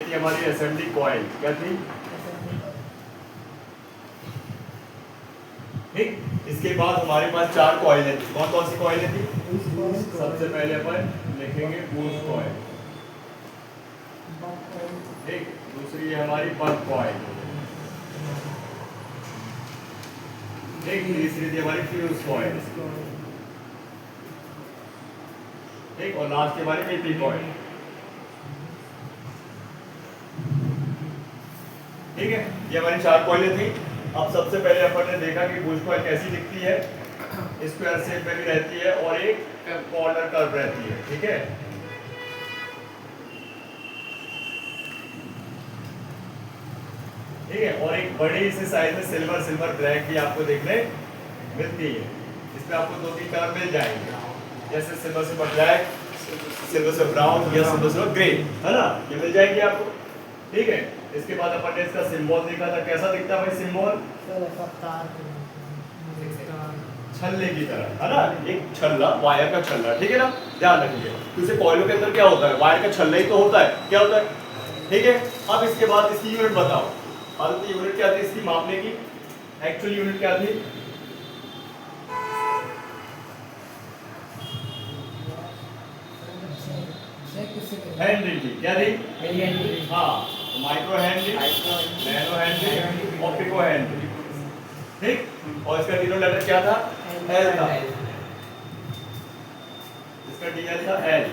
थी हमारी assembly coil, क्या थी? ठीक। इसके बाद हमारे पास 4 कॉइलें थी। कौन कौन सी कॉइलें थी? सबसे पहले अपन लिखेंगे बूस्ट कॉइल, ठीक। दूसरी है हमारी बक कॉइल, ठीक। तीसरी थी हमारी फ्यूज कॉइल, ठीक। और लास्ट की हमारी पीपी कॉइल, ठीक है। ये हमारी 4 कॉइलें थी। अब सबसे पहले अपन ने देखा कि बूस्ट कॉइल कैसी दिखती है, स्क्वायर शेप में भी रहती है और एक कॉर्नर कर्व रहती है, ठीक है। ठीक है। और एक बड़ी सी साइज में सिल्वर ब्लैक भी आपको देखने मिलती है। इसमें आपको 2-3 कलर मिल जाएंगे, जैसे सिल्वर ब्लैक, सिल्वर ब्राउन या सिल्वर ग्रे, है ना, ये मिल जाएंगे आपको, ठीक है। इसके बाद अपन ने इसका सिंबल देखा था, कैसा दिखता है भाई सिंबल? छल्ले की तरह, है ना, एक छल्ला, वायर का छल्ला, ठीक है ना, ध्यान रखिए। तो इसे कॉइलों के अंदर क्या होता है? वायर का छल्ला ही तो होता है, क्या होता है, ठीक है। अब इसके बाद इसकी यूनिट बताओ। अब यूनिट क्या थी इसकी मापने की? एक्चुअल यूनिट क्या थी? हेनरी थी, क्या थी? हाँ, माइक्रो हेनरी, नैनो हेनरी और पिको हेनरी, ठीक। और इसका डिनोमिनेटर क्या था? एल था, इसका डीएल था एल,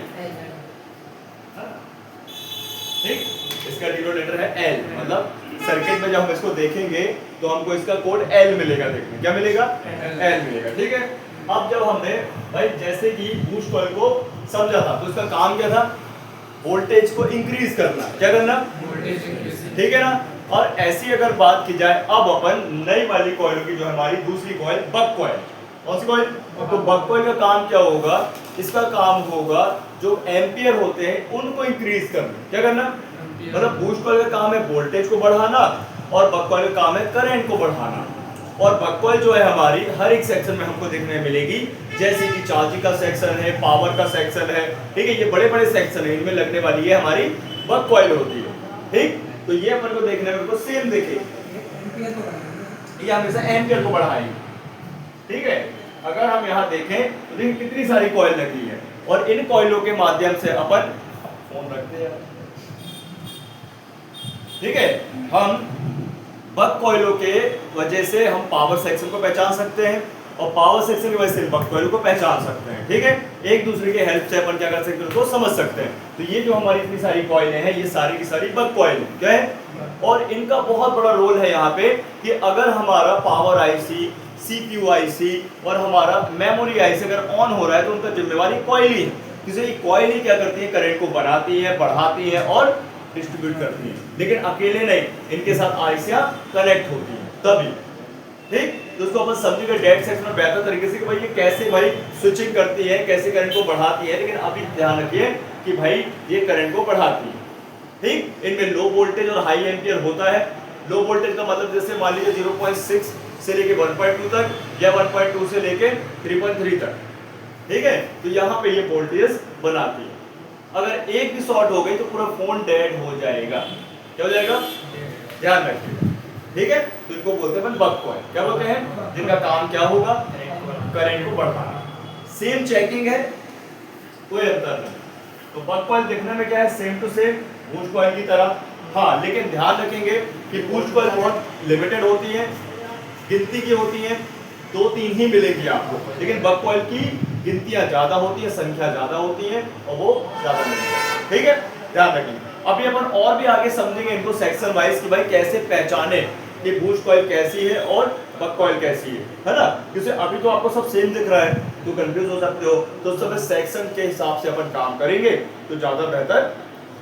ठीक। इसका डिनोमिनेटर है एल, मतलब सर्किट में जब हम इसको देखेंगे तो हमको इसका कोड एल मिलेगा। देखने क्या मिलेगा? एल मिलेगा, ठीक है। अब जब हमने भाई जैसे कि बूस्ट कॉइल को समझा था तो इसका काम क्या था? वोल्टेज को इंक्रीज करना, क्या करना? वोल्टेज इंक्रीज, ठीक है ना। और ऐसी अगर बात की जाए अब अपन नई वाली कॉइल की, जो हमारी दूसरी कॉइल बक कॉइल, कौन सी कॉइल? तो बक कॉइल का काम क्या होगा? इसका काम होगा जो एम्पियर होते हैं उनको इंक्रीज करना, क्या करना? मतलब बूस्ट कॉइल का काम है वोल्टेज को बढ़ाना और बक कॉइल का काम है करंट को बढ़ाना। और बक कॉइल जो है हमारी हर एक सेक्शन में हमको देखने मिलेगी, जैसे कि चार्जिंग का सेक्शन है, पावर का सेक्शन है, ठीक है। ये बड़े बड़े सेक्शन है, इनमें लगने वाली है हमारी बक कॉइल होती है, ठीक। तो ये अपन को देखने में बिल्कुल सेम देखेगी, ये हमेशा एम्पियर को बढ़ाएगी, ठीक है। अगर हम यहाँ देखें तो देखिए कितनी सारी कॉइल लगी है और इन कॉइलों के माध्यम से अपन फोन रखते हैं, ठीक है। हम बक कॉइलों के वजह से हम पावर सेक्शन को पहचान सकते हैं और पावर सेक्शन की वजह से बक कॉइल को पहचान सकते हैं, ठीक है। एक दूसरे के हेल्प से अपन क्या कर सकते हैं, उसको समझ सकते हैं। तो ये जो हमारी इतनी सारी कॉइलें हैं, ये सारी की सारी बक कॉइल है, क्या है? और इनका बहुत बड़ा रोल है यहाँ पे कि अगर हमारा पावर आईसी, सीपीयू आईसी और हमारा मेमोरी आईसी अगर ऑन हो रहा है तो उनका जिम्मेवारी कॉइल ही है। किसी ये कॉइल ही क्या करती है? करंट को बढ़ाती है, बढ़ाती है और डिस्ट्रीब्यूट करती है, लेकिन अकेले नहीं, इनके साथ आईसियां कनेक्ट होती हैं तभी, ठीक। तो उसको अपन समझेंगे डेड सेक्शन में बेहतर तरीके से कि भाई ये कैसे भाई स्विचिंग करती है, कैसे करंट को बढ़ाती है। लेकिन अभी ध्यान रखिए कि भाई ये करंट को बढ़ाती है, ठीक। इनमें लो वोल्टेज और हाई एम्पियर होता है। लो वोल्टेज का मतलब जैसे मान लीजिए 0.6 से लेके 1.2 तक या 1.2 से लेके 3.3 तक, ठीक है। तो यहाँ पे ये वोल्टेज बनाती है। अगर एक भी शॉर्ट हो गई तो पूरा फोन डेड हो जाएगा, क्या हो जाएगा? ध्यान रखिए, ठीक है। तो इनको बोलते हैं बक कॉइल, क्या बोलते हैं? जिनका काम क्या होगा? करंट को बढ़ाना। सेम चेकिंग है, कोई अंतर नहीं। तो बक कॉइल दिखने में क्या है? Same to same boost coil की तरह, हाँ। लेकिन ध्यान रखेंगे कि बूस्ट कॉइल बहुत लिमिटेड होती है, गिनती की होती है, 2-3 ही मिलेगी आपको, लेकिन बक कॉइल की गिनतियां ज्यादा होती है, संख्या ज्यादा होती है और वो ज्यादा मिलेगी, ठीक है। ध्यान रखेंगे। अभी अपन और भी आगे समझेंगे इनको सेक्शन वाइज कि भाई कैसे पहचाने कि बूस्ट कॉइल कैसी है और बक कॉइल कैसी है ना। क्योंकि अभी तो आपको सब सेम दिख रहा है तो कंफ्यूज हो सकते हो, तो उस समय सेक्शन के हिसाब से अपन काम करेंगे तो ज्यादा बेहतर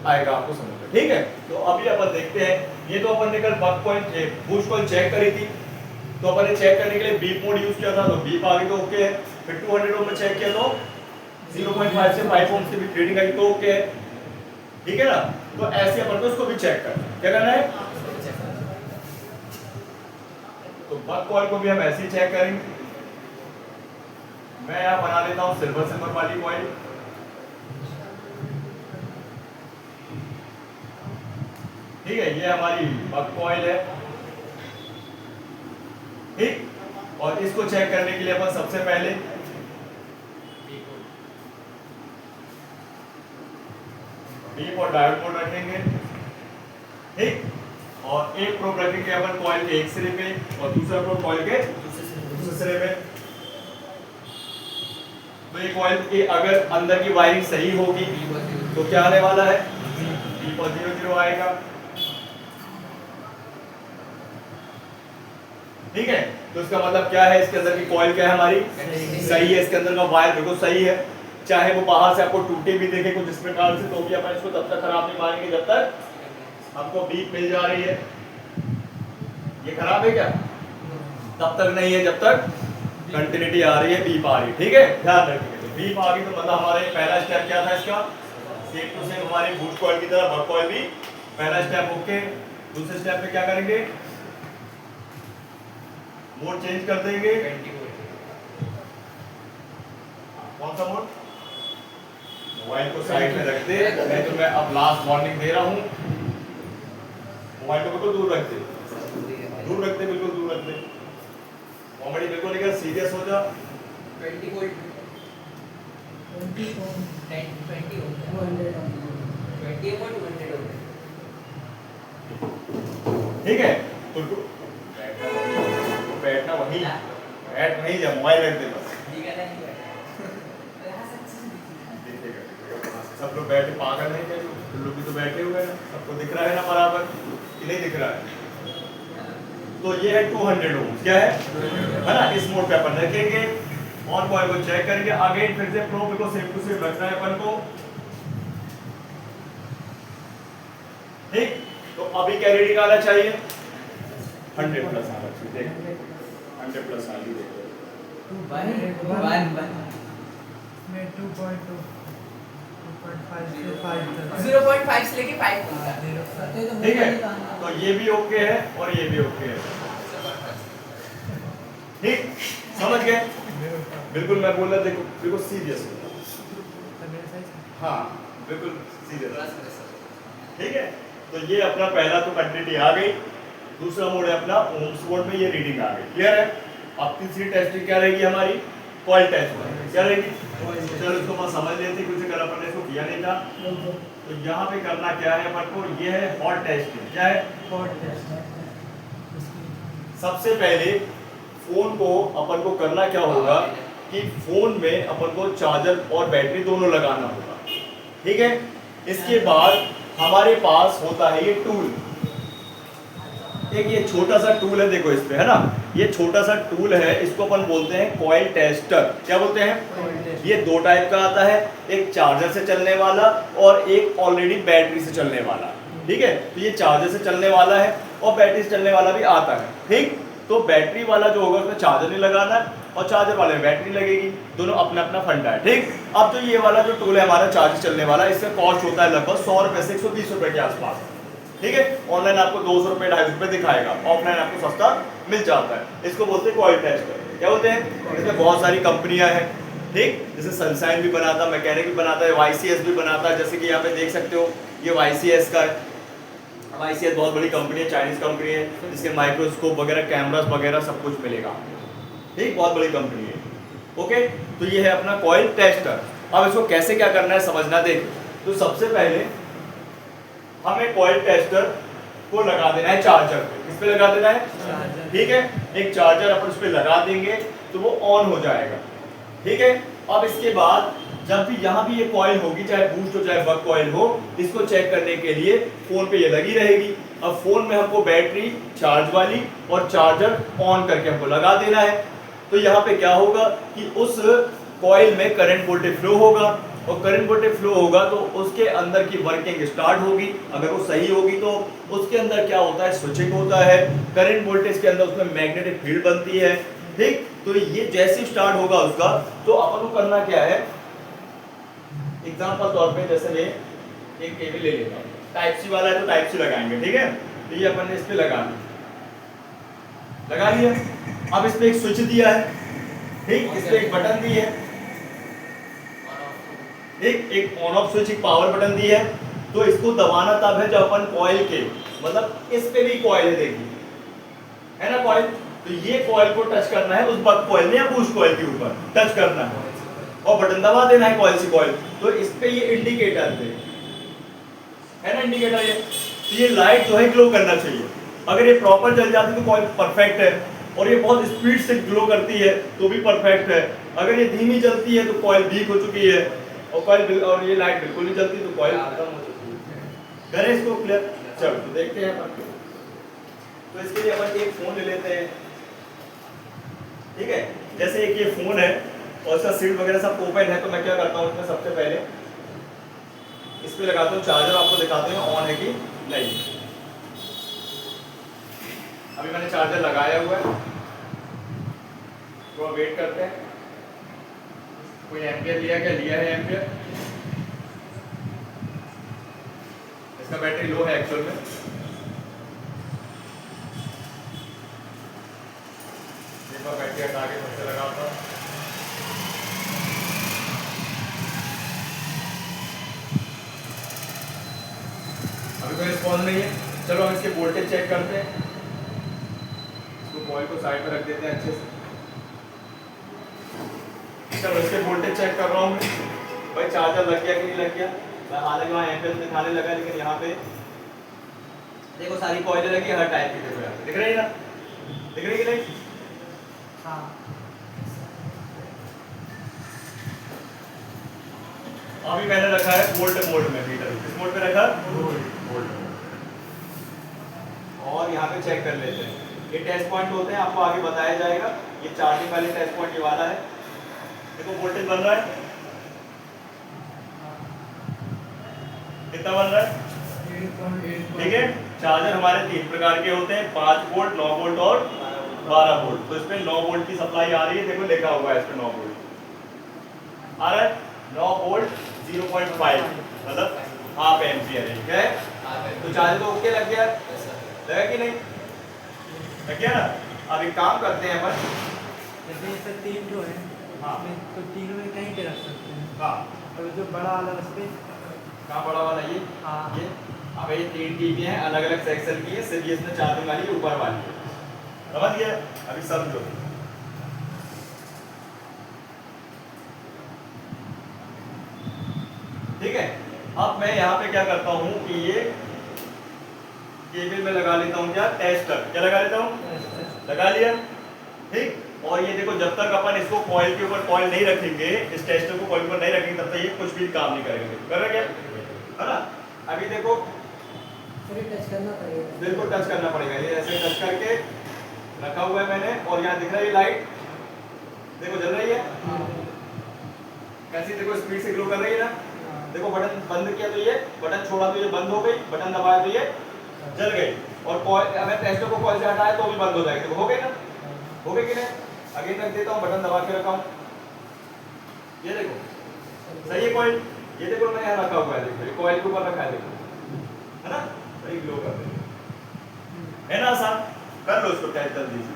आएगा आपको समझ में, ठीक है। तो अभी अपन देखते हैं, ये तो अपन ने कल बक कॉइल बूस्ट कॉइल चेक करी थी, तो अपन ने चेक करने के लिए बीप मोड यूज किया था, तो बीप आगे तो ओके है। फिर 200 ओम में चेक किया तो 0.5 से 5 ओम की भी रीडिंग आई तो ओके है, ठीक है ना। तो ऐसे अपन को इसको भी चेक करना है, क्या करना है? तो बक कॉइल को भी हम ऐसे ही चेक करेंगे। मैं यहाँ बना लेता हूँ सिल्वर वाली कॉइल, ठीक है, ये हमारी बक कॉइल है, ठीक। और इसको चेक करने के लिए अपन सबसे पहले डीप और डायोड मोड रखेंगे, ठीक। और एक प्रोब रखेंगे अपन कॉइल के एक सिरे पे और दूसरा प्रोब कॉइल के दूसरे सिरे पे। तो ये कॉइल की अगर अंदर की वायरिंग सही होगी तो क्या आने वाला है, B और 0 0 आएगा, ठीक है। तो इसका मतलब क्या है, इसके अंदर की कॉइल क्या है हमारी सही है, इसके अंदर का वायर बिल्कुल सही है। चाहे वो बाहर से आपको टूटे भी देखे कुछ इस प्रकार से, तो भी अपन इसको तब तक खराब नहीं मानेंगे जब तक हमको बीप मिल जा रही है। ये खराब है क्या, तब तक नहीं है जब तक कंटिन्यूटी आ रही है, बीप आ रही है, ठीक है, ध्यान रखिए। तो बीप आ गई तो मतलब हमारे पहला स्टेप क्या था इसका, सेम टू सेम हमारी बूट कॉइल की तरह बक कॉइल भी पहला स्टेप ओके। दूसरे स्टेप पे क्या करेंगे, मोड चेंज कर देंगे। कौन सा मोड, मोबाइल को साइड में रख दे, नहीं तो मैं अब लास्ट वार्निंग दे रहा हूं, मोबाइल को बिल्कुल दूर रख दे, दूर रख दे, बिल्कुल दूर रख दे। कॉमेडी बिल्कुल नहीं कर, सीरियस हो जा। 20 वोल्ट 20 वोल्ट 100 वोल्ट, ठीक है। तो बैठना वहीं, बैठ नहीं जा, मोबाइल रख दे बस। सब लोग बैठे पागल नहीं है, लोग भी तो बैठे हुए हैं, सबको दिख रहा है ना बराबर कि नहीं दिख रहा है। तो ये है 200 ओम, क्या है ना। इस मोड पे अपन रखेंगे, ऑन कॉइल को चेक करेंगे, अगेन फिर से प्रोब को सेम टू सेम रखना है अपन को, ठीक। तो अभी क्या रीडिंग आना चाहिए, 100 प्लस आना चाहिए, देख 100 प्लस आ रही है। 0.5 से लेके 5 ठीक है। तो ये भी ओके है और ये भी ओके है, ठीक, समझ गए। बिल्कुल मैं बोल रहा, देखो बिल्कुल सीरियस हो, हाँ बिल्कुल सीरियस, ठीक है। तो ये अपना पहला तो कंटिन्यूटी आ गई, दूसरा मोड है अपना ओम्स मोड में, ये रीडिंग आ गई, क्लियर है। अब तीसरी टेस्टिंग क्या रहेगी हमारी, कॉइल टेस्ट क्या रहेगी। चलो इसको अपन समझ लेते हैं, कुछ अगर अपन ने इसको किया नहीं था। तो यहाँ पे करना क्या है अपन को, ये है हॉट टेस्टिंग, क्या है हॉट टेस्ट। सबसे पहले फोन को अपन को करना क्या होगा कि फोन में अपन को चार्जर और बैटरी दोनों लगाना होगा, ठीक है। इसके बाद हमारे पास होता है ये टूल, एक ये छोटा सा टूल है, देखो इस पे है ना, ये छोटा सा टूल है, इसको अपन बोलते हैं कॉइल टेस्टर। क्या बोलते हैं, ये दो टाइप का आता है, एक चार्जर से चलने वाला और एक ऑलरेडी बैटरी से चलने वाला, ठीक है। तो ये चार्जर से चलने वाला है और बैटरी से चलने वाला भी आता है, ठीक। तो बैटरी वाला जो होगा उसमें चार्जर नहीं लगाना है और चार्जर वाले में बैटरी लगेगी, दोनों अपना अपना फंडा है, ठीक। अब तो ये वाला जो टूल है हमारा चार्जर चलने वाला, इसका कॉस्ट होता है लगभग 100 रुपए से 120 रुपए के आसपास, ठीक है। ऑनलाइन आपको 200 रुपए 250 रुपए दिखाएगा, ऑफलाइन आपको सस्ता मिल जाता है। इसको बोलते हैं कॉइल टेस्टर, क्या बोलते हैं। इसमें बहुत सारी कंपनियां हैं, ठीक, जैसे सनशाइन भी बनाता, मैकेनिक भी बनाता है, YCS भी बनाता है, जैसे कि यहाँ पे देख सकते हो ये YCS का है। YCS बहुत बड़ी कंपनी है, चाइनीज कंपनी है, जिसके माइक्रोस्कोप वगैरह कैमरास वगैरह सब कुछ मिलेगा, ठीक, बहुत बड़ी कंपनी है, ओके। तो ये है अपना कॉइल टेस्टर। अब इसको कैसे क्या करना है समझना, देख। तो सबसे पहले हमें कॉइल टेस्टर को लगा देना है चार्जर पे, किस पे लगा देना है, ठीक है। एक चार्जर अपन उस पे लगा देंगे तो वो ऑन हो जाएगा, ठीक है। अब इसके बाद जब भी यहाँ भी ये कॉइल होगी, चाहे बूस्ट हो चाहे बक कॉइल हो, इसको चेक करने के लिए फोन पे ये लगी रहेगी। अब फोन में हमको बैटरी चार्ज वाली और चार्जर ऑन करके हमको लगा देना है। तो यहाँ पे क्या होगा कि उस कॉइल में करंट वोल्टेज फ्लो होगा और करंट वोल्टेज फ्लो होगा तो उसके अंदर की वर्किंग स्टार्ट होगी। अगर वो सही होगी तो उसके अंदर क्या होता है, स्विचिंग होता है, करंट वोल्टेज के अंदर उसमें मैग्नेटिक फील्ड बनती है, ठीक। तो ये जैसे स्टार्ट होगा उसका, तो अपन को करना क्या है, एग्जांपल तौर पे जैसे मैं एक केबल ले लेता हूँ, टाइप सी वाला है तो टाइप सी लगाएंगे, ठीक है। तो ये अपन ने इस पे लगा लिया। अब इस पे एक स्विच दिया है, ठीक, इस पे एक बटन दी है, एक ऑन ऑफ स्विच, एक पावर बटन दी है, तो इसको दबाना तब है जब अपन कॉइल के मतलब इस पे भी कॉइल है, देखिए है ना कॉइल, तो ये कॉइल को टच करना है उस बक कॉइल में या बूस्ट कॉइल के ऊपर टच करना है और बटन दबा देना है कॉइल से कॉइल। तो इस पे ये इंडिकेटर है ना इंडिकेटर, ये तो ये लाइट जो है ग्लो करना चाहिए। अगर ये प्रॉपर जल जाती है तो कॉइल परफेक्ट है और ये बहुत स्पीड से ग्लो करती है तो भी परफेक्ट है। अगर ये धीमी जलती है तो कॉइल वीक हो चुकी है और कॉइल और ये लाइट बिल्कुल नहीं जलती तो कॉइल खत्म हो चुकी है। करें इसको क्लियर, चलो तो देखते हैं अपन। तो इसके लिए अपन एक फोन ले लेते हैं, ठीक है। जैसे एक ये फोन है और इसका सीट वगैरह सब ओपन है, तो मैं क्या करता हूँ इसमें सबसे पहले इस पे लगाता हूँ चार्जर, आपको दिखाते हैं ऑन है कि नहीं। अभी मैंने चार्जर लगाया हुआ है, तो वेट करते हैं कोई एम्पियर लिया, क्या लिया है एम्पियर। इसका बैटरी लो है एक्चुअल में, बैटरी हटा के सबसे लगाता हूँ। अभी कोई रिस्पॉन्स नहीं है, चलो हम इसके वोल्टेज चेक करते हैं। इसको कॉइल को साइड में रख देते हैं अच्छे से। चलो इसके वोल्टेज चेक कर रहा हूँ मैं, भाई चार्जर लग गया कि नहीं लग गया। हालांकि वहाँ एम्पियर दिखाने लगा, लेकिन यहाँ पे देखो सारी कॉइलें लगी हर टाइप की, देखो यहाँ दिख रही है ना, दिख रही है कि नहीं? हाँ। अभी मैंने रखा है वोल्ट मोड में मीटर, किस मोड पे रखा? वोल्ट। और यहाँ पे चेक कर लेते हैं, ये टेस्ट पॉइंट होते हैं, आपको आगे बताया जाएगा। ये चार्जिंग वाले टेस्ट पॉइंट ये वाला है, देखो वोल्टेज बन रहा है, कितना बन रहा है? 8.8। ठीक है। चार्जर हमारे 3 प्रकार के होते हैं, 5 वोल्ट, 9 वोल्ट और 12 वोल्ट। तो इसमें 9 वोल्ट की सप्लाई आ रही है, देखो लिखा हुआ है इस पे 9 वोल्ट आ रहा है। 9 वोल्ट 0.5 मतलब हाफ एम्पियर है, क्या है? तो चार्जर तो ओके लग गया, लगा कि नहीं? लग गया ना। अब एक काम करते हैं अपन, जैसे ये सब 3 जो है, हाँ तो तीनों में कहीं पे रख सकते हैं। हाँ और जो बड़ा वाला उस पे, कहाँ बड़ा वाला ये? हाँ। ये अब ये 3 टीवी हैं, अलग अलग सेक्शन की है, सिर्फ ये इसमें चार्जिंग वाली ऊपर वाली है, समझ गया? अभी समझो, ठीक है। अब मैं यहाँ पे क्या करता हूँ कि ये केबल में लगा लेता हूँ, क्या टेस्टर, क्या लगा लेता हूँ, लगा लिया, ठीक। और ये देखो जब तक अपन इसको कॉइल के ऊपर कॉइल नहीं रखेंगे, इस टेस्टर को कॉइल पर नहीं रखेंगे, तब तक ये कुछ भी काम नहीं करेंगे, कर रहे क्या, है ना। अभी देखो टच करना पड़ेगा, बिल्कुल टच करना पड़ेगा, ये ऐसे टच करके रखा हुआ है मैंने। और यहाँ दिख रहा है ये लाइट, देखो जल रही है कैसी, देखो स्पीड से ग्लो कर रही है ना। देखो बटन बंद किया तो ये, बटन छोड़ा तो ये बंद हो गई, बटन दबाया तो ये जल गई। और कॉइल, अगर टेस्टर को कॉइल से हटाया तो भी बंद हो जाएगी, देखो हो गई ना, हो गई कि नहीं? अगेन रख देता हूँ, बटन दबा के रखा हूँ, ये देखो सही है कॉइल, ये देखो मैं यहाँ रखा हुआ है, देखो कॉइल के ऊपर रखा है, देखो है ना, सही ग्लो कर रही है ना। आसान, कर लो इसको टेस्ट जल्दी से।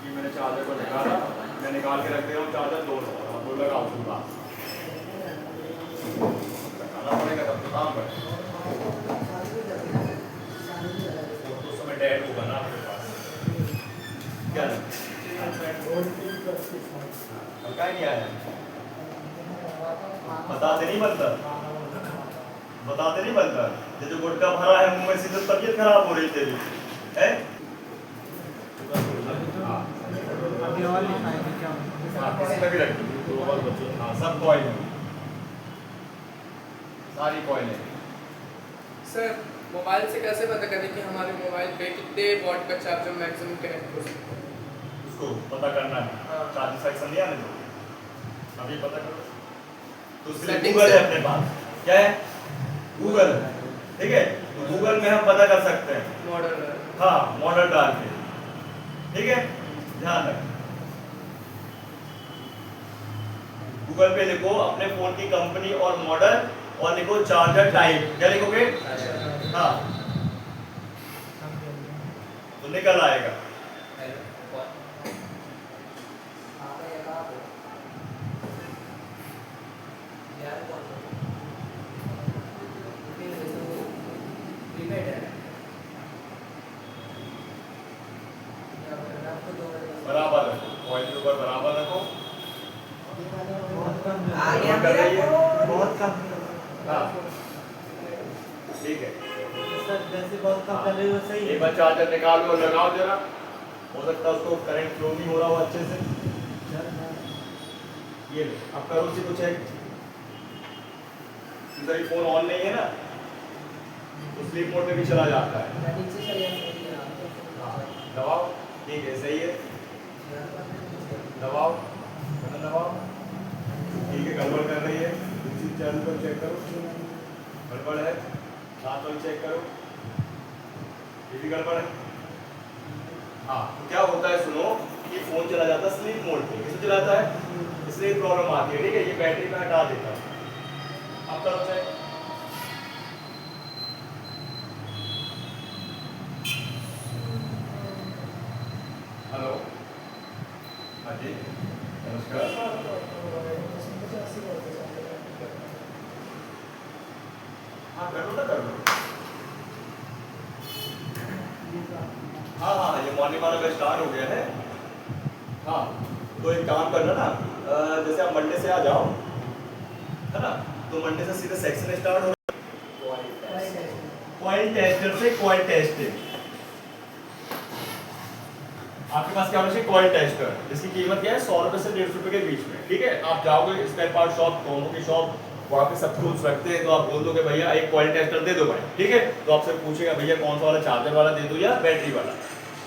ये मैंने चार्जर को निकाला, मैं निकाल के रख दे रहा हूँ चार्जर, दो लगाओ उसके बाद लगाना पड़ेगा, तब तो काम करें। तो समय डेड होगा ना आपके पास, क्या हल्का ही नहीं आया, बताते नहीं बनता, बताते नहीं बनता। ये जो गुटखा भरा है मुंह में, सीधे तबीयत खराब हो रही तेरी है। अभी और दिखाएंगे क्या। किसी में भी रखी तो और बच्चों, हाँ सब कॉइल है, सारी कॉइल है। सर मोबाइल से कैसे पता करें कि हमारे मोबाइल पे कितने वॉट का चार्जर मैक्सिमम कनेक्ट हो सकता है? उसको पता करना है, हाँ। चार्जिंग सेक्शन नहीं आने दो, अभी पता करो। तो उसके लिए Settings गूगल है है। अपने पास, क्या है? गूगल, ठीक है। तो गूगल में हम पता कर सकते हैं, मॉडल हाँ मॉडल डाल के, ठीक है। ध्यान रख, गूगल पे लिखो अपने फोन की कंपनी और मॉडल और लिखो चार्जर टाइप, क्या लिखोगे? हाँ तो निकल आएगा। हाँ ठीक है, सर जैसे बहुत कम कर रहे हो सही एक बार चार्जर निकालो और लगाओ जरा, हो सकता है उसको करंट फ्लो नहीं हो रहा हो अच्छे से। ये लो, अब करो उसी को चेक। इधर फोन ऑन नहीं है ना, तो स्लीप मोड में भी चला जाता है। दबाओ, ठीक है सही है, दबाओ दबाओ, ठीक है। गड़बड़ कर रही है, दूसरी चैनल पर चेक करो, गड़बड़ है। साथ वाली चेक करो, ये भी गड़बड़ है। हाँ तो क्या होता है सुनो, कि फोन चला जाता है स्लीप मोड पे, किससे चलाता है, इसलिए प्रॉब्लम आती है। ठीक है, ये बैटरी में हटा देता है। अब करो चेक, हेलो, हाँ जी नमस्कार। हाँ कर लो ना, कर लो। हाँ हाँ, ये मॉर्निंग वाला बैच स्टार्ट हो गया है। हाँ तो एक काम करना ना, जैसे आप मंडे से आ जाओ, है ना, तो मंडे से सीधे सेक्शन स्टार्ट हो, कॉइल टेस्टर से कॉइल टेस्टिंग। आपके पास क्या होना चाहिए, कॉइल टेस्टर, जिसकी कीमत क्या है 100 रुपए से 150 रुपए के बीच में। ठीक है, आप जाओगे स्पेयर पार्ट शॉप, कॉम्बो की शॉप, वहाँ पे सब टूल्स रखते हैं, तो आप बोल दोगे भैया एक कॉइल टेस्टर दे दो भाई। ठीक है, तो आपसे पूछेगा भैया कौन सा वाला, चार्जर वाला दे दो या बैटरी वाला।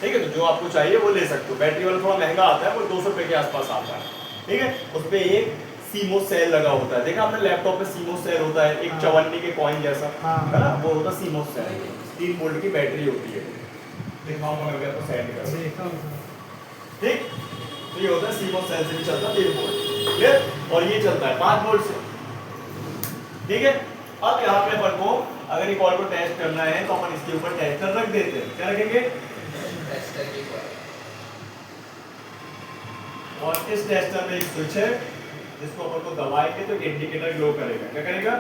ठीक है, तो जो आपको चाहिए वो ले सकते हो। बैटरी वाला थोड़ा महंगा आता है, वो 200 रुपए के आसपास आता है। ठीक है, उस पर एक सीमोस सेल लगा होता है, देखा आपने लैपटॉप पे सीमोस सेल होता है, एक 54 के कॉइन जैसा, है ना, वो होता है सीमोस सेल। 3 वोल्ट की बैटरी होती है, दिखाऊंगा मैं अभी आपको, सेंड करूंगा। ठीक, तो ये होता है सीमोस सेल से भी चलता है 3 वोल्ट, क्लियर। और ये चलता है 5 वोल्ट से। ठीक है, अब यहाँ पे अपन को अगर ये कॉइल को टेस्ट करना है तो अपन इसके ऊपर टेस्टर रख देते हैं। क्या रखेंगे, टेस्टर की कॉइल। और इस टेस्टर में एक स्विच है, जिसको अपन को दबाएंगे तो इंडिकेटर ग्लो करेगा। क्या करेगा,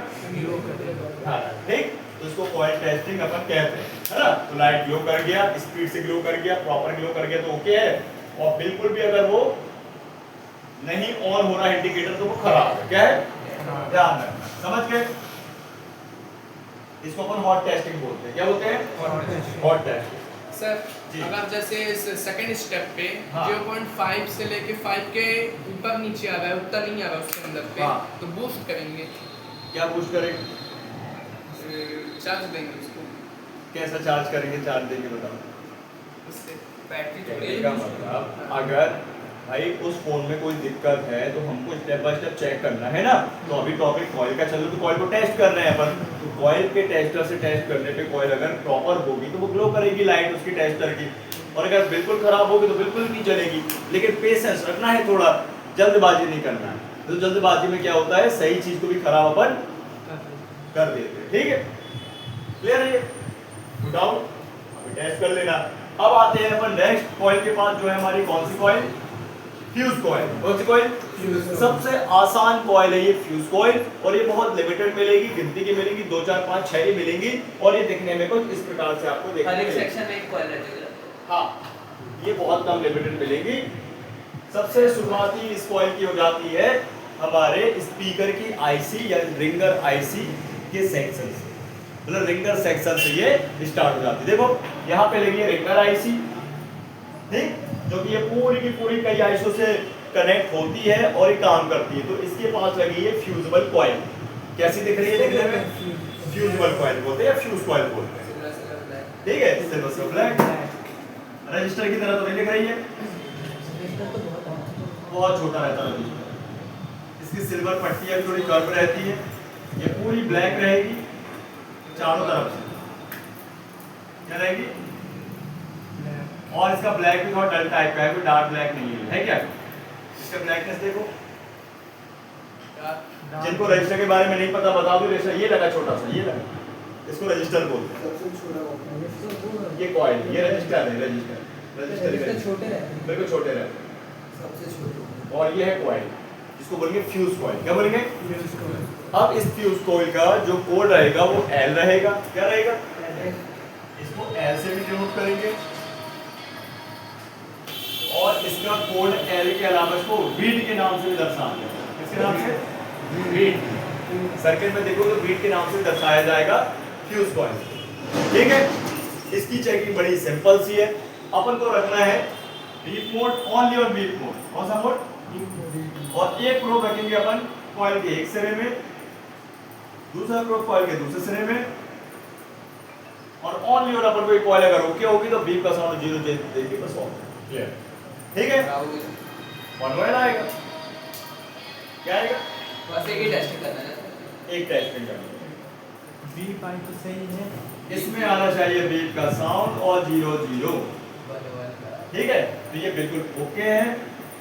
हाँ ठीक, तो इसको कॉइल टेस्टिंग अपन कहते हैं, है ना। तो लाइट ग्लो कर गया, स्पीड से ग्लो कर गया, प्रॉपर ग्लो कर गया तो ओके है। और बिल्कुल भी अगर वो नहीं ऑन हो रहा इंडिकेटर तो वो खराब है। क्या है, ध्यान रखना, समझ गए। इसको अपन हॉट टेस्टिंग बोलते हैं। क्या बोलते हैं, हॉट टेस्टिंग। सर जी। अगर जैसे सेकंड स्टेप पे हाँ। 0.5 से लेके 5 के ऊपर नीचे आ रहा है, उतना नहीं आ रहा उसके अंदर पे, हाँ। तो बूस्ट करेंगे, क्या बूस्ट करेंगे, चार्ज देंगे उसको, कैसा चार्ज करेंगे, चार्ज देंगे बताओ। उससे बैटरी कहने का मतलब, अगर भाई उस फोन में कोई दिक्कत है तो हमको स्टेप बाय स्टेप चेक करना है ना। तो अभी टॉपिक कॉइल का चलो, तो कॉइल को टेस्ट कर रहे हैं अपन, तो कॉइल के टेस्टर से टेस्ट करने पे कॉइल अगर प्रॉपर होगी तो वो ग्लो करेगी लाइट उसकी टेस्टर की, और अगर बिल्कुल खराब होगी तो बिल्कुल नहीं चलेगी। लेकिन पेशेंस रखना है, थोड़ा जल्दबाजी नहीं करना है। तो जल्दबाजी में क्या होता है, सही चीज को भी खराब अपन कर देते हैं। ठीक है, क्लियर है, गुड आउट, अभी टेस्ट कर लेना। अब आते हैं अपन नेक्स्ट कॉइल के पास, जो है हमारी कौन सी कॉइल, फ्यूज कॉइल। कौन सी कॉइल, सबसे आसान कॉइल है ये फ्यूज कॉइल, और ये बहुत लिमिटेड मिलेगी, गिनती की मिलेगी, 2 4 5 6 ही मिलेंगी, और ये दिखने में कुछ इस प्रकार से आपको देखने हर एक मिलेगी। सेक्शन में एक कॉइल रहेगा। हाँ, ये बहुत कम लिमिटेड मिलेगी। सबसे शुरुआती इस कॉइल की हो जाती है हमारे स्पीकर की आईसी या रिंगर आईसी के सेक्शन से, मतलब रिंगर सेक्शन से ये स्टार्ट हो जाती है। देखो यहाँ पे लगी है रिंगर आईसी, ठीक, जो कि ये पूरी की पूरी कई आईसी से कनेक्ट होती है और ये काम करती है। तो इसके पास लगी है फ्यूजिबल कॉइल। कैसी दिख रही है देखने में, फ्यूजिबल कॉइल बोलते हैं या फ्यूज कॉइल बोलते हैं। ठीक है, सिल्वर से ब्लैक, रजिस्टर की तरह तो नहीं दिख रही है, बहुत छोटा रहता है रजिस्टर। इसकी सिल्वर पट्टी अभी थोड़ी कर्व रहती है, ये पूरी ब्लैक रहेगी चारों तरफ से, क्या रहेगी, और इसका ब्लैक भी थोड़ा डल टाइप का है, कोई डार्क ब्लैक नहीं है क्या। इसका ब्लैकनेस देखो, जिनको रजिस्टर के बारे में नहीं पता बता दो, रजिस्टर ये लगा छोटा सा, ये लगा, इसको रजिस्टर बोलते हैं। ये कॉइल, ये रजिस्टर है, रजिस्टर छोटे रहते हैं, बिल्कुल छोटे रहते हैं। सबसे छोटे। और ये है कॉइल, जिसको बोलेंगे फ्यूज कॉइल। क्या बोलेंगे, अब इस फ्यूज कॉइल का जो कोड रहेगा वो L रहेगा। क्या रहेगा, इसको L से भी डिनोट करेंगे, और इसका कोड L के अलावा इसको रीड के नाम से भी दर्शाते हैं। किसके नाम से, रीड। सर्किट में देखो तो बीट के नाम से दर्शाया जाएगा फ्यूज कॉइल। ठीक है, इसकी चेकिंग बड़ी सिंपल सी है। अपन को रखना है beep mode, only on beep mode. कौन सा मोड? और एक प्रोब रखेंगे अपन कॉइल के एक सिरे में, दूसरा प्रोब कॉइल के दूसरे सिरे में, और ओनली ऑन अपन कोई कॉइल अगर ओके होगी तो बीप का साउंड 0 देके बस ऑफ। क्लियर? ठीक है, ऑन आएगा। क्या आएगा? बस एक ही टेस्ट करना है। एक टेस्टिंग करना है। बीप आई तो सही है। इसमें आना चाहिए बीप का साउंड और 0 0। ठीक है, तो ये बिल्कुल ओके है।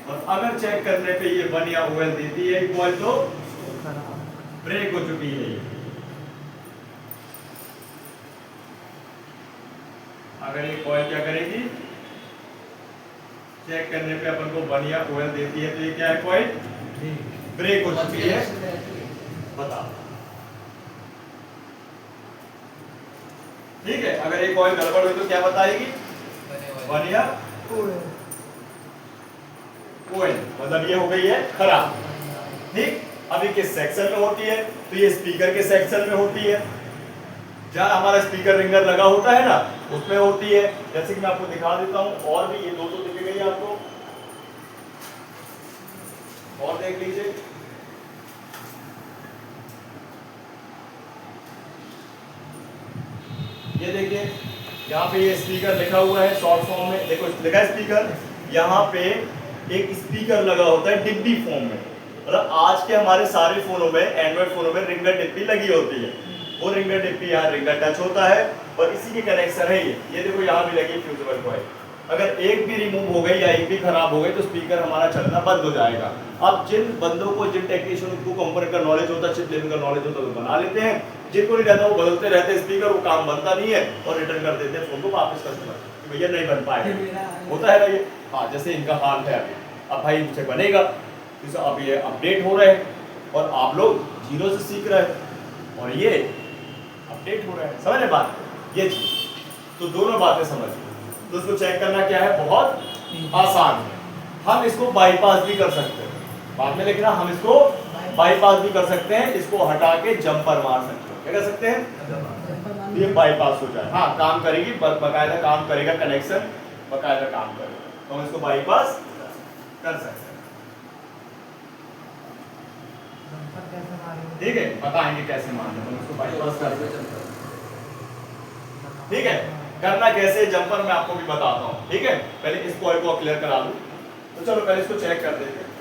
और अगर चेक करने पे ये 1 या OL देती है कॉइल तो ब्रेक हो चुकी है ये। अगर ये कॉइल क्या करेगी, चेक करने पे अपन को 1 या OL देती है तो ये क्या है, कॉइल ब्रेक हो चुकी है। बता, ठीक है, अगर ये कॉइल गड़बड़ हुई तो क्या बताएगी, 1 या OL, मतलब ये हो गई है खराब। ठीक, अभी किस सेक्शन में होती है, तो ये स्पीकर के सेक्शन में होती है। जहां हमारा स्पीकर रिंगर लगा होता है ना, उसमें होती है। जैसे कि मैं आपको दिखा देता हूं, और भी ये दो तो दिख गई आपको, और देख लीजिए। ये देखिए, यहाँ पे ये स्पीकर लिखा हुआ है शॉर्ट फॉर्म में, देखो लिखा है स्पीकर। यहाँ पे एक स्पीकर लगा होता है डिब्बी फॉर्म में। मतलब आज के हमारे सारे फोनों में, एंड्रॉइड फोनों में रिंगर डिब्बी लगी होती है। वो रिंगर डिब्बी यहाँ रिंगर टच होता है और इसी के कनेक्शन है ये देखो यहाँ भी लगी फ्यूजेबल कॉइल। अगर एक भी रिमूव हो गई या एक भी खराब हो गई तो स्पीकर हमारा चलना बंद हो जाएगा। अब जिन बंदों को, जिन टेक्नीशियन को कंपनी का नॉलेज होता है, चिप लेवल का नॉलेज होता है, वो बना लेते हैं। जिनको नहीं रहता वो बदलते रहते हैं स्पीकर, वो काम बनता नहीं है और रिटर्न कर देते हैं फोन को वापस कस्टमर कि भैया नहीं बन पाएगा। होता है भाई, हाँ जैसे इनका हाल है अभी। अब भाई मुझसे बनेगा, अब ये अपडेट हो रहे हैं और आप लोग 0 से सीख रहे हैं और ये अपडेट हो रहा है। समझ रहे बात? ये चीज तो दोनों बातें समझिए। तो इसको चेक करना क्या है, बहुत आसान है। हम इसको बाईपास भी कर सकते हैं, बाद में लिखना, हम इसको बाईपास भी कर सकते हैं। इसको हटा के जंपर मार सकते हैं। क्या कर सकते हैं? ये बाईपास हो जाए, हाँ काम करेगी, बकायदा काम करेगा, कनेक्शन बकायदा काम करेगा, तो हम इसको बाईपास कर सकते हैं। ठीक है, बताएंगे कैसे मारना है, उसको बाईपास कर सकते हैं। ठीक है, करना कैसे जंपर मैं आपको भी बताता हूँ। ठीक है, पहले इस कॉइल को क्लियर करा दूं। तो चलो पहले इसको चेक कर देते हैं।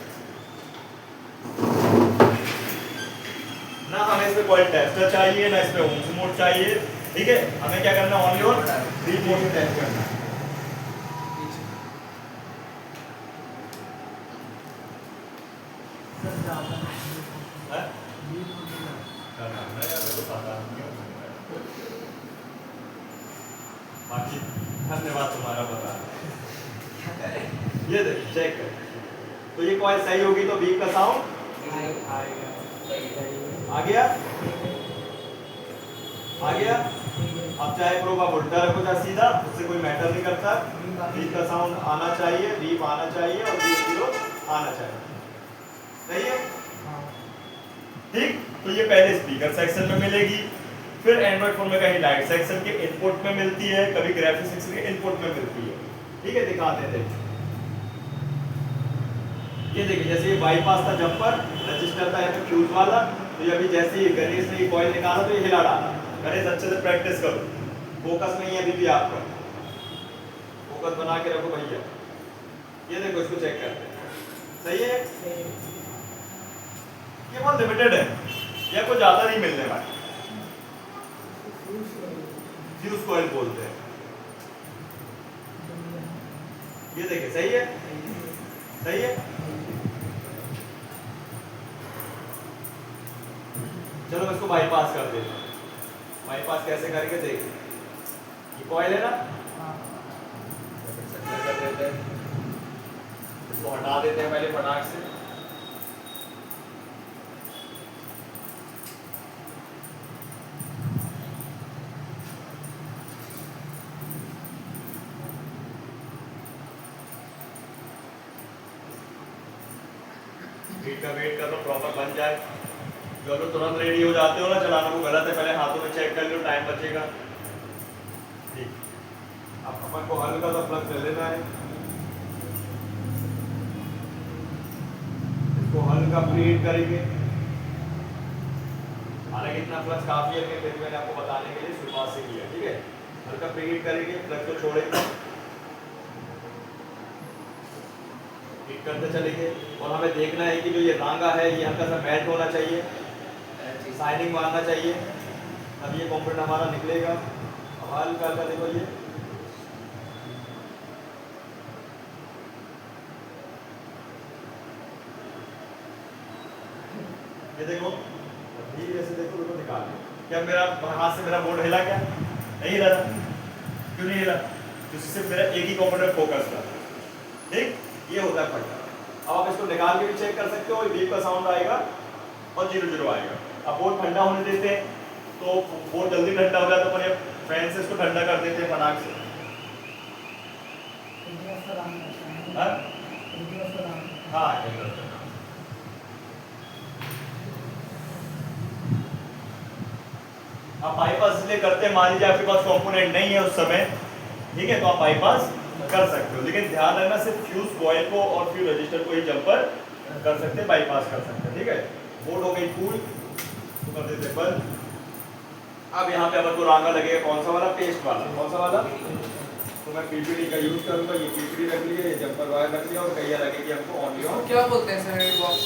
ना हमें इसमें कॉइल टेस्टर चाहिए, ना इसमें ओम्स मोड चाहिए। ठीक है, हमें क्या करना है, ओनली और बीप मोड में टेस्ट करना है। बाकी धन्यवाद तुम्हारा बता। ये देख चेक कर, तो ये कॉइल सही होगी तो बीप का साउंड आ गया। अब चाहे प्रोब आप उल्टा रखो चाहे सीधा, उससे कोई मैटर नहीं करता। बीप का साउंड आना चाहिए, बीप आना चाहिए और बीप 0 आना चाहिए। सही है? ठीक, तो ये पहले स्पीकर सेक्शन में मिलेगी, फिर एंड्रॉइड फोन में कहीं लाइट सेक्शन के इनपुट में मिलती है, कभी ग्राफिक्स सेक्शन के इनपुट में मिलती है। ठीक है, दिखाते हैं। ये देखिए, जैसे ये बाईपास था जंपर, रजिस्टर था यहाँ पे फ्यूज वाला, तो ये अभी जैसे ही गणेश ने कॉइल निकाला तो ये हिला डाला। गणेश अच्छे से प्रैक्टिस करो, फोकस नहीं है अभी भी आपका, फोकस बना के रखो भैया। ये देखो, इसको चेक करते हैं। सही है? ये बहुत लिमिटेड है, या कुछ ज्यादा नहीं मिलने वाला। फ्यूज कॉइल बोलते हैं। ये देखिए, सही है? सही है? चलो मैं इसको बाईपास कर देता हूँ। बाईपास कैसे करके देखिए, ये कॉइल है ना, कर देते हैं, इसको हटा देते हैं पहले फटाक से। वेट का वेट कर लो, प्रॉपर बन जाए। जो आप लोग तुरंत रेडी हो जाते हो ना, चलाना वो गलत है, पहले हाथों में चेक कर लो, टाइम बचेगा। ठीक, अब अपन को हल्का सा फ्लक्स ले लेना है, इसको हल्का प्रीहीट करेंगे। हालांकि इतना फ्लक्स काफी है, फिर मैंने आपको बताने के लिए शुरुआत से किया, ठीक है। हल्का प्रीहीट करेंगे, फ्लक्स को छोड़ेंगे, हीट करते चलेंगे। और हमें देखना है कि जो ये रांगा है ये हल्का सा मेल्ट होना चाहिए, शाइनिंग मारना चाहिए, तब ये कंपोनेंट हमारा निकलेगा। अब हल्का हल्का देखो ये देखो धीरे से देखो, देखो निकाल लो। क्या मेरा हाथ से मेरा बोर्ड हिला? क्या नहीं हिला? क्यों नहीं हिला? क्योंकि सिर्फ मेरा एक ही कंपोनेंट फोकस था। ठीक, ये होता है फंडा। अब आप इसको निकाल के भी चेक कर सकते हो, बीप का साउंड आएगा और 0 0 आएगा। अब बोर्ड ठंडा होने देते हैं, तो बोर्ड जल्दी ठंडा हो जाए तो अपन फैन से इसको ठंडा कर देते हैं फनाक से। हाँ, आप बाईपास इसलिए करते हैं, मान लीजिए आपके पास कंपोनेंट नहीं है उस समय, ठीक है, तो आप बाईपास कर सकते हो, लेकिन ध्यान रखना सिर्फ फ्यूज कॉइल को और फ्यूज रजिस्टर को ही जंपर कर सकते हैं, बाईपास कर सकते हैं, ठीक है। बोर्ड हो गई फुल, तो कर देते बंद। अब यहाँ पे अपन को रांगा लगेगा, कौन सा वाला? पेस्ट वाला। कौन सा वाला? तो मैं पीपीडी का यूज करूंगा, ये पीपीडी रख लिया, ये जंपर वायर रख लिया, और कहिया लगेगी हमको ऑनली ऑन। क्या बोलते हैं सर ये बॉक्स?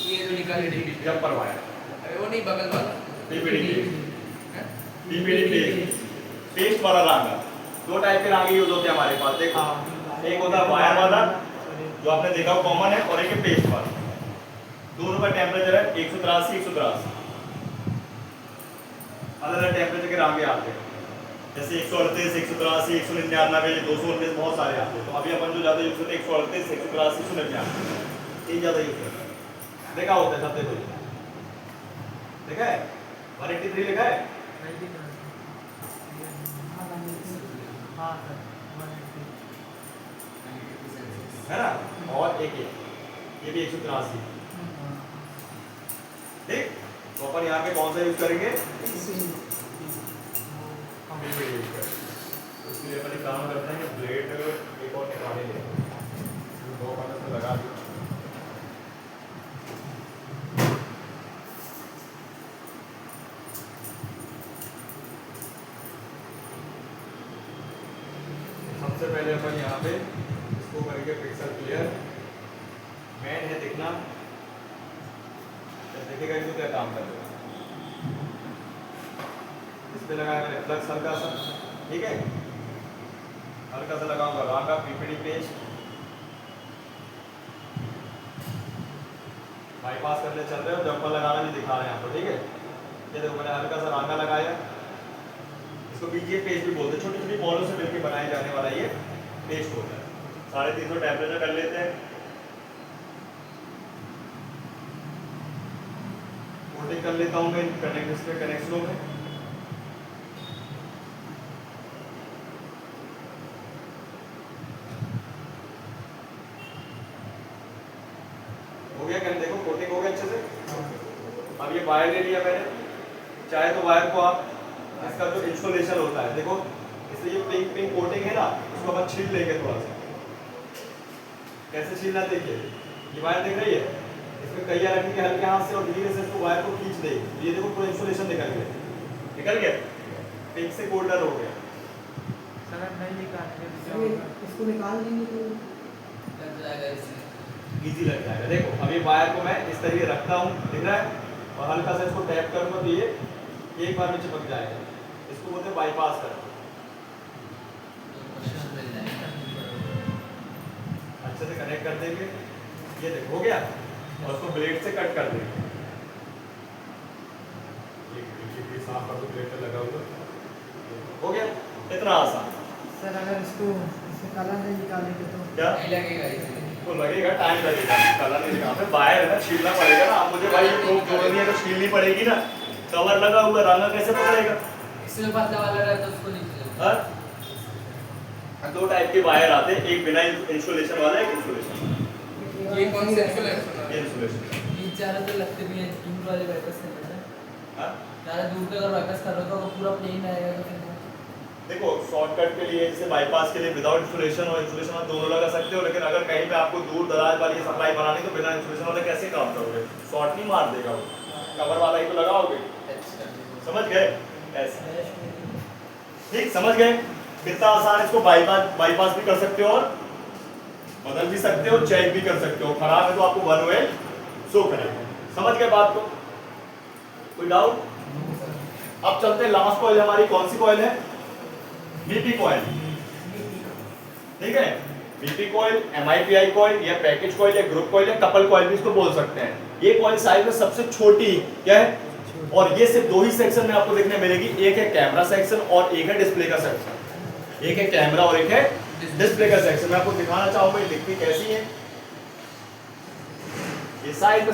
ये जो निकाले डी जंपर वायर, अरे वो नहीं, बगल वाला पीपीडी पेस्ट वाला रांगा। दो टाइप के रांगे यूज होते हैं हमारे पास, देखो। एक होता है वायर वाला, जो आपने देखा कॉमन है, और एक है पेस्ट वाला। दोनों का टेम्परेचर है 183 183। अलग अलग टेम्परेचर के रांगे आते हैं, जैसे 138 183 199 219, बहुत सारे आते हैं। तो अभी अपन जो ज़्यादा यूज करते हैं 138 183 199, ये ज़्यादा यूज करते हैं। देखा होता है सब, देखो देखा है 183 लिखा है, है ना, और एक ये भी 183। ठीक, तो अपन यहाँ पे कौन सा यूज करेंगे? इसलिए अपन काम करते हैं कि ब्लेड एक और निकाले ले, दो अपन से लगा दो। सबसे पहले अपन यहाँ पे इसको करेंगे पिक्सल क्लियर, मैन है दिखना, देखेगा इनको क्या काम कर रहा है। इस पे लगाया मैंने फ्लक्स हल्का सा, ठीक है, हल्का सा लगाऊंगा रांगा पीपीडी पेस्ट, बाईपास करने चल रहे हो, जंपर लगाना भी दिखा रहे हैं आपको, ठीक है। ये देखो मैंने हल्का सा रांगा लगाया, इसको बीजीए पेस्ट भी बोलते हैं, छोटी छोटी बॉलों से मिलकर बनाए जाने वाला ये पेस्ट होता है। 350 टेम्परेचर कर लेते हैं, कोटिंग कर लेता हूँ मैं कनेक्शनों में। हो गया क्या? देखो कोटिंग हो गया अच्छे से। अब ये वायर ले लिया मैंने, चाहे तो वायर को आप इसका जो इंसुलेशन होता है, देखो इससे ये पिंक पिंक कोटिंग है ना, उसको अपन छील लेंगे थोड़ा सा। कैसे छीलना देखिए, ये वायर दिख रही है, इसमें कहिया रखेंगे हल्के हाथ से और धीरे से इसको वायर को खींच देंगे। ये देखो पूरा इंसुलेशन निकल गया, पिंक से गोल्डन हो गया। सर नहीं निकालने इसको निकाल देंगे तो लग जाएगा इसमें, इजी लग जाएगा। देखो अभी वायर को मैं इस तरीके रखता हूँ, दिख रहा है, और हल्का सा इसको टैप करूँगा तो ये एक बार में चिपक जाएगा। इसको बोलते हैं बाईपास करना। अच्छे से कनेक्ट कर देंगे, ये देखो हो गया, और उसको ब्लेड से कट कर देंगे। ये साफ कर दो, ब्लेड पे लगा हुआ हो गया, इतना आसान। सर अगर इसको इससे कलर नहीं निकालेंगे तो क्या नहीं लगेगा इसमें, तो लगेगा, टाइम लगेगा, कलर नहीं निकालना, वायर है ना, छीलना पड़ेगा ना। आप मुझे भाई तो जोड़नी है तो छीलनी पड़ेगी ना, कवर लगा हुआ, रंगा कैसे पकड़ेगा? इसमें पतला वाला रहता है उसको नहीं चलेगा। दो टाइप के वायर आते हैं, एक बिना इंसुलेशन वाला, एक इंसुलेशन। ये कौन सा इंसुलेशन है? ये इंसुलेशन, ज़्यादा तो लगते भी हैं दूर वाले वाइपर्स के अंदर। हाँ? ज़्यादा दूर का अगर वाइपर्स कर रहे हो तो अगर पूरा प्लेन रहेगा तो फिर देखो शॉर्टकट के लिए जैसे बाईपास के लिए विदाउट इंसुलेशन और इंसुलेशन आप दोनों लगा सकते हो, लेकिन अगर कहीं पे आपको दूर दराज वाली सप्लाई बनानी तो बिना इंसुलेशन वाले कैसे काम करोगे? शॉर्ट नहीं मार देगा वो, कवर वाला ही तो लगाओगे। समझ गए? ऐसे ठीक, समझ गए कितना आसान। इसको बाईपास भी कर सकते हो और बदल भी सकते हो, चेक भी कर सकते हो। खराब है तो आपको वन वे शो करेगा। समझ गए बात को? कोई डाउट? अब चलते हैं लास्ट कॉइल हमारी कौन सी कॉइल है? BP coil. ठीक है, बीपी कॉइल, एमआईपीआई कॉइल या पैकेज कॉइल या ग्रुप कॉइल या कपल कॉइल भी इसको बोल सकते हैं। ये कॉइल साइज में सबसे छोटी क्या है, और ये सिर्फ दो ही सेक्शन में आपको देखने मिलेगी, एक है कैमरा सेक्शन और एक है डिस्प्ले का सेक्शन। एक है कैमरा और एक है डिस्प्ले का सेक्शन। मैं आपको दिखाना चाहूंगा ये दिखती कैसी है। ये साइज में